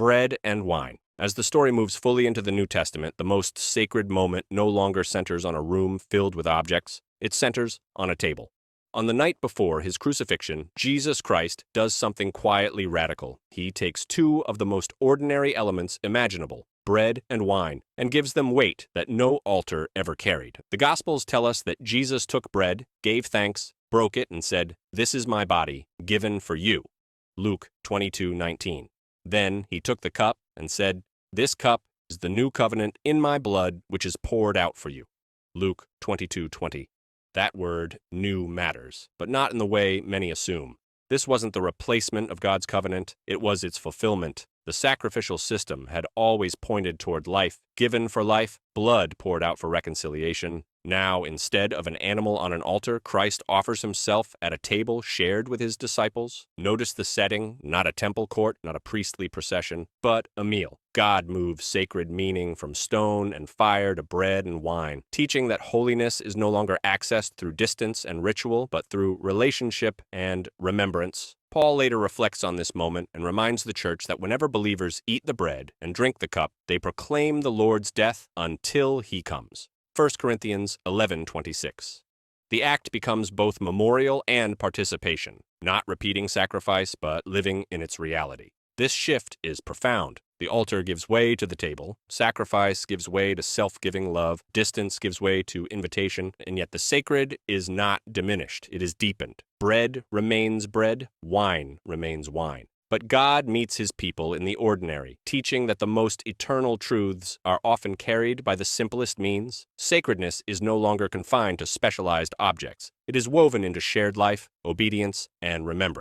bread and wine. As the story moves fully into the New Testament, the most sacred moment no longer centers on a room filled with objects. It centers on a table. On the night before his crucifixion, Jesus Christ does something quietly radical. He takes two of the most ordinary elements imaginable, bread and wine, and gives them weight that no altar ever carried. The Gospels tell us that Jesus took bread, gave thanks, broke it, and said, "This is my body, given for you." Luke 22:19. Then he took the cup and said, "This cup is the new covenant in my blood, which is poured out for you." Luke 22:20. That word, new, matters, but not in the way many assume. This wasn't the replacement of God's covenant, it was its fulfillment. The sacrificial system had always pointed toward life, given for life, blood poured out for reconciliation. Now, instead of an animal on an altar, Christ offers himself at a table shared with his disciples. Notice the setting, not a temple court, not a priestly procession, but a meal. God moves sacred meaning from stone and fire to bread and wine, teaching that holiness is no longer accessed through distance and ritual, but through relationship and remembrance. Paul later reflects on this moment and reminds the church that whenever believers eat the bread and drink the cup, they proclaim the Lord's death until he comes. 1 Corinthians 11:26. The act becomes both memorial and participation, not repeating sacrifice, but living in its reality. This shift is profound. The altar gives way to the table, sacrifice gives way to self-giving love, distance gives way to invitation, and yet the sacred is not diminished, it is deepened. Bread remains bread, wine remains wine. But God meets his people in the ordinary, teaching that the most eternal truths are often carried by the simplest means. Sacredness is no longer confined to specialized objects. It is woven into shared life, obedience, and remembrance.